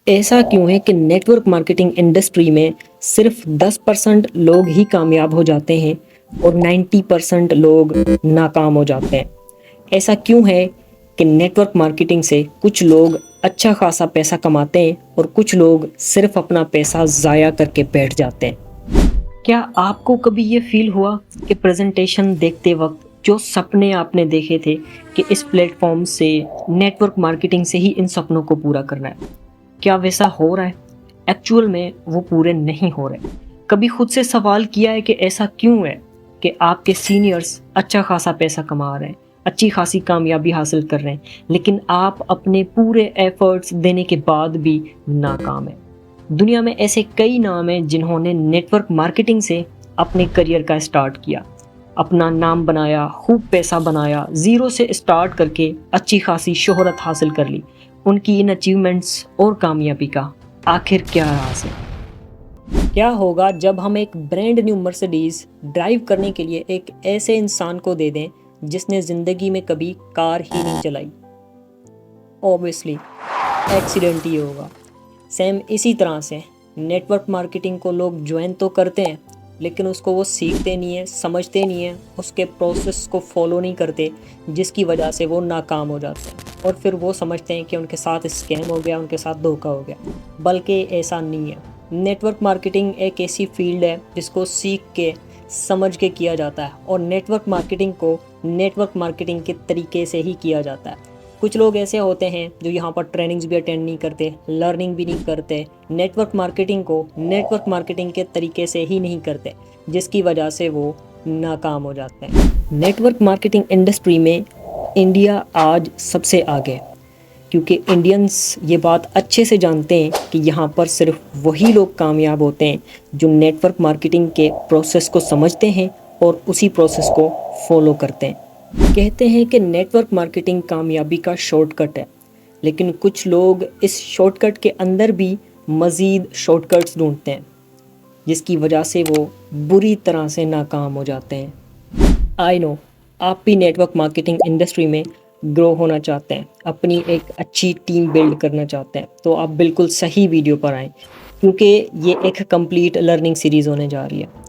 ایسا کیوں ہے کہ نیٹ ورک مارکیٹنگ انڈسٹری میں صرف 10% لوگ ہی کامیاب ہو جاتے ہیں اور 90% لوگ ناکام ہو جاتے ہیں؟ ایسا کیوں ہے کہ نیٹ ورک مارکیٹنگ سے کچھ لوگ اچھا خاصا پیسہ کماتے ہیں اور کچھ لوگ صرف اپنا پیسہ ضائع کر کے بیٹھ جاتے ہیں؟ کیا آپ کو کبھی یہ فیل ہوا کہ پریزنٹیشن دیکھتے وقت جو سپنے آپ نے دیکھے تھے کہ اس پلیٹ فارم سے نیٹ ورک مارکیٹنگ سے ہی ان سپنوں کو پورا کرنا ہے، کیا ویسا ہو رہا ہے؟ ایکچول میں وہ پورے نہیں ہو رہے۔ کبھی خود سے سوال کیا ہے کہ ایسا کیوں ہے کہ آپ کے سینئرز اچھا خاصا پیسہ کما رہے ہیں، اچھی خاصی کامیابی حاصل کر رہے ہیں، لیکن آپ اپنے پورے ایفرٹس دینے کے بعد بھی ناکام ہیں؟ دنیا میں ایسے کئی نام ہیں جنہوں نے نیٹ ورک مارکیٹنگ سے اپنے کریئر کا اسٹارٹ کیا، اپنا نام بنایا، خوب پیسہ بنایا، زیرو سے اسٹارٹ کر کے اچھی خاصی شہرت حاصل کر لی۔ ان کی ان اچیومنٹس اور کامیابی کا آخر کیا راز ہے؟ کیا ہوگا جب ہم ایک برانڈ نیو مرسڈیز ڈرائیو کرنے کے لیے ایک ایسے انسان کو دے دیں جس نے زندگی میں کبھی کار ہی نہیں چلائی؟ اوبویسلی ایکسیڈنٹ ہی ہوگا۔ سیم اسی طرح سے نیٹ ورک مارکیٹنگ کو لوگ جوائن تو کرتے ہیں لیکن اس کو وہ سیکھتے نہیں ہیں، سمجھتے نہیں ہیں، اس کے پروسیس کو فالو نہیں کرتے، جس کی وجہ سے وہ ناکام ہو جاتے ہیں اور پھر وہ سمجھتے ہیں کہ ان کے ساتھ اسکیم ہو گیا، ان کے ساتھ دھوکہ ہو گیا، بلکہ ایسا نہیں ہے۔ نیٹ ورک مارکیٹنگ ایک ایسی فیلڈ ہے جس کو سیکھ کے سمجھ کے کیا جاتا ہے اور نیٹ ورک مارکیٹنگ کو نیٹ ورک مارکیٹنگ کے طریقے سے ہی کیا جاتا ہے۔ کچھ لوگ ایسے ہوتے ہیں جو یہاں پر ٹریننگز بھی اٹینڈ نہیں کرتے، لرننگ بھی نہیں کرتے، نیٹ ورک مارکیٹنگ کو نیٹ ورک مارکیٹنگ کے طریقے سے ہی نہیں کرتے، جس کی وجہ سے وہ ناکام ہو جاتے ہیں۔ نیٹ ورک مارکیٹنگ انڈسٹری میں انڈیا آج سب سے آگے، کیونکہ انڈینز یہ بات اچھے سے جانتے ہیں کہ یہاں پر صرف وہی لوگ کامیاب ہوتے ہیں جو نیٹ ورک مارکیٹنگ کے پروسیس کو سمجھتے ہیں اور اسی پروسیس کو فالو کرتے ہیں۔ کہتے ہیں کہ نیٹ ورک مارکیٹنگ کامیابی کا شارٹ کٹ ہے، لیکن کچھ لوگ اس شارٹ کٹ کے اندر بھی مزید شارٹ کٹس ڈھونڈتے ہیں، جس کی وجہ سے وہ بری طرح سے ناکام ہو جاتے ہیں۔ آئی نو آپ بھی نیٹ ورک مارکیٹنگ انڈسٹری میں گرو ہونا چاہتے ہیں، اپنی ایک اچھی ٹیم بلڈ کرنا چاہتے ہیں، تو آپ بالکل صحیح ویڈیو پر آئیں، کیونکہ یہ ایک کمپلیٹ لرننگ سیریز ہونے جا رہی ہے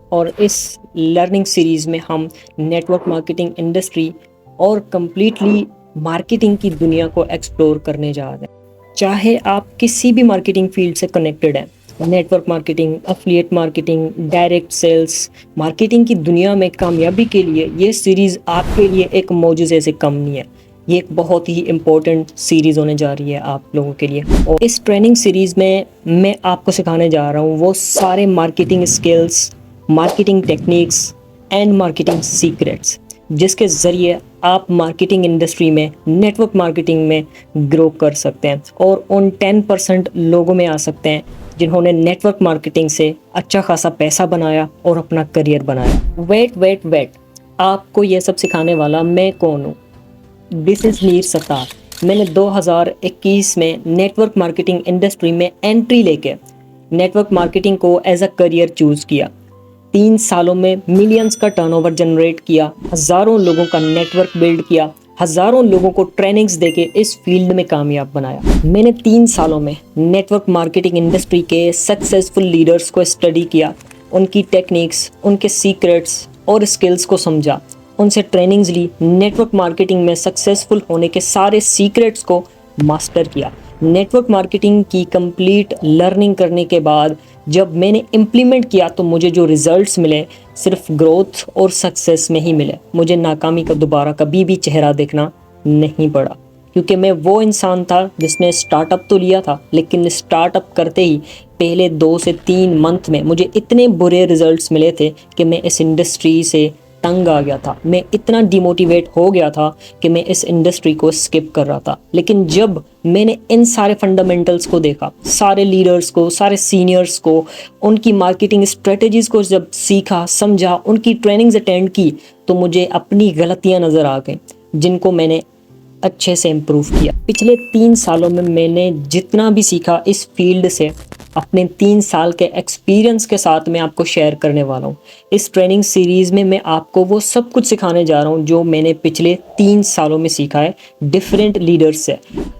اور اس لرننگ سیریز میں ہم نیٹ ورک مارکیٹنگ انڈسٹری اور کمپلیٹلی مارکیٹنگ کی دنیا کو ایکسپلور کرنے جا رہے ہیں۔ چاہے آپ کسی بھی مارکیٹنگ فیلڈ سے کنیکٹڈ ہیں، network marketing, affiliate marketing, direct sales, marketing کی دنیا میں کامیابی کے لیے یہ سیریز آپ کے لیے ایک معجزے سے کم نہیں ہے۔ یہ ایک بہت ہی امپورٹنٹ سیریز ہونے جا رہی ہے آپ لوگوں کے لیے، اور اس ٹریننگ سیریز میں آپ کو سکھانے جا رہا ہوں وہ سارے marketing skills, marketing techniques and marketing secrets جس کے ذریعے آپ مارکیٹنگ انڈسٹری میں نیٹ ورک مارکیٹنگ میں گرو کر سکتے ہیں اور ان 10% لوگوں میں آ سکتے ہیں جنہوں نے نیٹ ورک مارکیٹنگ سے اچھا خاصا پیسہ بنایا اور اپنا کریئر بنایا۔ ویٹ آپ کو یہ سب سکھانے والا میں کون ہوں؟ دس از میر ستار۔ میں نے 2021 میں نیٹ ورک مارکیٹنگ انڈسٹری میں انٹری لے کے نیٹ ورک مارکیٹنگ کو ایز اے کریئر چوز کیا۔ 3 سالوں میں ملینز کا ٹرن اوور جنریٹ کیا، ہزاروں لوگوں کا نیٹ ورک بلڈ کیا، ہزاروں لوگوں کو ٹریننگز دے کے اس فیلڈ میں کامیاب بنایا۔ میں نے 3 سالوں میں نیٹ ورک مارکیٹنگ انڈسٹری کے سکسیسفل لیڈرز کو اسٹڈی کیا، ان کی ٹیکنیکس، ان کے سیکریٹس اور اسکلز کو سمجھا، ان سے ٹریننگز لی، نیٹ ورک مارکیٹنگ میں سکسیسفل ہونے کے سارے سیکریٹس کو ماسٹر کیا۔ نیٹ ورک مارکیٹنگ کی کمپلیٹ لرننگ کرنے کے بعد جب میں نے امپلیمنٹ کیا تو مجھے جو ریزلٹس ملے صرف گروتھ اور سکسیس میں ہی ملے، مجھے ناکامی کا دوبارہ کبھی بھی چہرہ دیکھنا نہیں پڑا، کیونکہ میں وہ انسان تھا جس نے اسٹارٹ اپ تو لیا تھا لیکن اسٹارٹ اپ کرتے ہی پہلے 2 سے 3 منتھ میں مجھے اتنے برے ریزلٹس ملے تھے کہ میں اس انڈسٹری سے تنگ آ گیا تھا، میں اتنا ڈیموٹیویٹ ہو گیا تھا کہ میں اس انڈسٹری کو اسکپ کر رہا تھا۔ لیکن جب میں نے ان سارے فنڈامنٹلز کو دیکھا، سارے لیڈرز کو، سارے سینئرز کو، ان کی مارکیٹنگ اسٹریٹجیز کو جب سیکھا، سمجھا، ان کی ٹریننگز اٹینڈ کی، تو مجھے اپنی غلطیاں نظر آ گئیں جن کو میں نے اچھے سے امپروو کیا۔ پچھلے 3 سالوں میں میں نے جتنا بھی سیکھا اس فیلڈ سے اپنے 3 سال کے ایکسپیرینس کے ساتھ میں آپ کو شیئر کرنے والا ہوں۔ اس ٹریننگ سیریز میں آپ کو وہ سب کچھ سکھانے جا رہا ہوں جو میں نے پچھلے 3 سالوں میں سیکھا ہے ڈیفرنٹ لیڈرز سے۔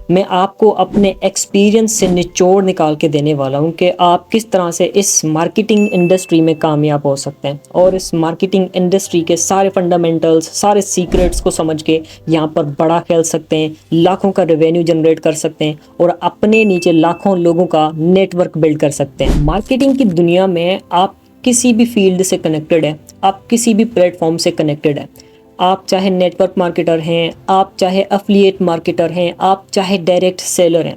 میں آپ کو اپنے ایکسپیرینس سے نچوڑ نکال کے دینے والا ہوں کہ آپ کس طرح سے اس مارکیٹنگ انڈسٹری میں کامیاب ہو سکتے ہیں، اور اس مارکیٹنگ انڈسٹری کے سارے فنڈامنٹلز، سارے سیکرٹس کو سمجھ کے یہاں پر بڑا کھیل سکتے ہیں، لاکھوں کا ریونیو جنریٹ کر سکتے ہیں، اور اپنے نیچے لاکھوں لوگوں کا نیٹ ورک بلڈ کر سکتے ہیں۔ مارکیٹنگ کی دنیا میں آپ کسی بھی فیلڈ سے کنیکٹڈ ہے، آپ کسی بھی پلیٹ فارم سے کنیکٹڈ ہے، آپ چاہے نیٹ ورک مارکیٹر ہیں، آپ چاہے افلیٹ مارکیٹر ہیں، آپ چاہے ڈائریکٹ سیلر ہیں،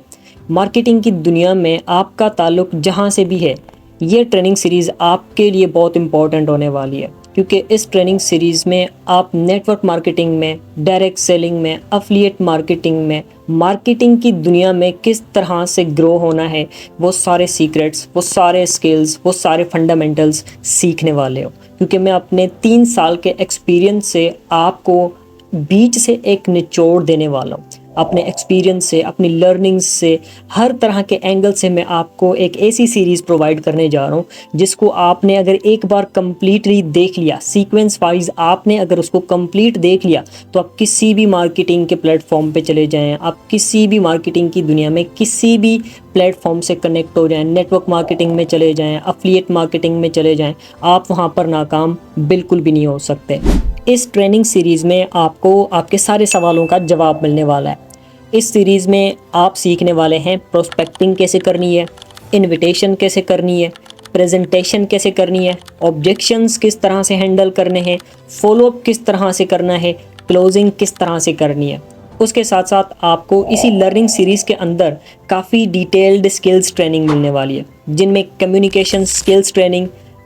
مارکیٹنگ کی دنیا میں آپ کا تعلق جہاں سے بھی ہے، یہ ٹریننگ سیریز آپ کے لیے بہت امپورٹنٹ ہونے والی ہے، کیونکہ اس ٹریننگ سیریز میں آپ نیٹ ورک مارکیٹنگ میں، ڈائریکٹ سیلنگ میں، افلیٹ مارکیٹنگ میں، مارکیٹنگ کی دنیا میں کس طرح سے گرو ہونا ہے، وہ سارے سیکرٹس، وہ سارے اسکلز، وہ سارے فنڈامنٹلز سیکھنے والے ہو، کیونکہ میں اپنے 3 سال کے ایکسپیرینس سے آپ کو بیچ سے ایک نچوڑ دینے والا ہوں۔ اپنے ایکسپیرینس سے، اپنی لرننگز سے، ہر طرح کے اینگل سے میں آپ کو ایک ایسی سیریز پرووائڈ کرنے جا رہا ہوں جس کو آپ نے اگر ایک بار کمپلیٹلی دیکھ لیا، سیکوینس وائز آپ نے اگر اس کو کمپلیٹ دیکھ لیا، تو آپ کسی بھی مارکیٹنگ کے پلیٹ فارم پہ چلے جائیں، آپ کسی بھی مارکیٹنگ کی دنیا میں کسی بھی پلیٹ فارم سے کنیکٹ ہو جائیں، نیٹ ورک مارکیٹنگ میں چلے جائیں، افلیٹ مارکیٹنگ میں چلے جائیں، آپ وہاں پر ناکام بالکل بھی نہیں ہو سکتے۔ اس ٹریننگ سیریز میں آپ کو آپ کے سارے سوالوں کا جواب ملنے والا ہے۔ اس سیریز میں آپ سیکھنے والے ہیں پروسپیکٹنگ کیسے کرنی ہے، انویٹیشن کیسے کرنی ہے، پریزنٹیشن کیسے کرنی ہے، آبجیکشنز کس طرح سے ہینڈل کرنے ہیں، فالو اپ کس طرح سے کرنا ہے، کلوزنگ کس طرح سے کرنی ہے۔ اس کے ساتھ ساتھ آپ کو اسی لرننگ سیریز کے اندر کافی ڈیٹیلڈ اسکلز ٹریننگ ملنے والی ہے، جن میں communication skills training,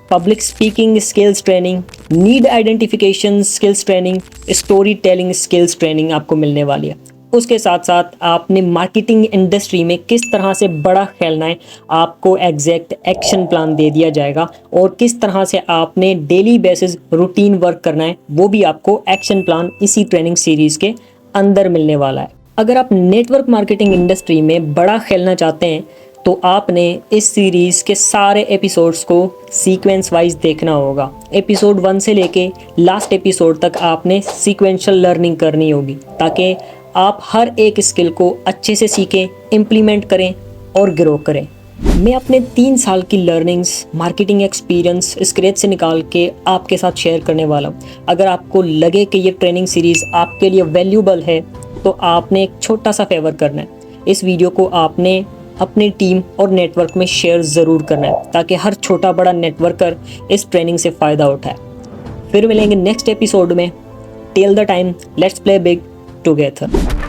public speaking skills training, need identification skills training, story telling skills training آپ کو ملنے والی ہے۔ اس کے ساتھ ساتھ آپ نے مارکیٹنگ انڈسٹری میں کس طرح سے بڑا کھیلنا ہے، آپ کو ایگزیکٹ ایکشن پلان دے دیا جائے گا، اور کس طرح سے آپ نے ڈیلی بیسز روٹین ورک کرنا ہے، وہ بھی آپ کو ایکشن پلان اسی ٹریننگ سیریز کے اندر ملنے والا ہے۔ اگر آپ نیٹ ورک مارکیٹنگ انڈسٹری میں بڑا کھیلنا چاہتے ہیں تو آپ نے اس سیریز کے سارے ایپیسوڈز کو سیکوینس وائز دیکھنا ہوگا۔ ایپیسوڈ 1 سے لے کے لاسٹ ایپیسوڈ تک آپ نے سیکوینشل لرننگ کرنی ہوگی، تاکہ آپ ہر ایک اسکل کو اچھے سے سیکھیں، امپلیمنٹ کریں اور گرو کریں۔ میں اپنے 3 سال کی لرننگز، مارکیٹنگ ایکسپیرینس اسکریچ سے نکال کے آپ کے ساتھ شیئر کرنے والا ہوں۔ اگر آپ کو لگے کہ یہ ٹریننگ سیریز آپ کے لیے ویلیوبل ہے تو آپ نے ایک چھوٹا سا فیور کرنا ہے، اس ویڈیو کو آپ نے اپنی ٹیم اور نیٹ ورک میں شیئر ضرور کرنا ہے، تاکہ ہر چھوٹا بڑا نیٹ ورکر اس ٹریننگ سے فائدہ اٹھائے۔ پھر ملیں گے نیکسٹ ایپیسوڈ میں۔ Till the time, let's play big together.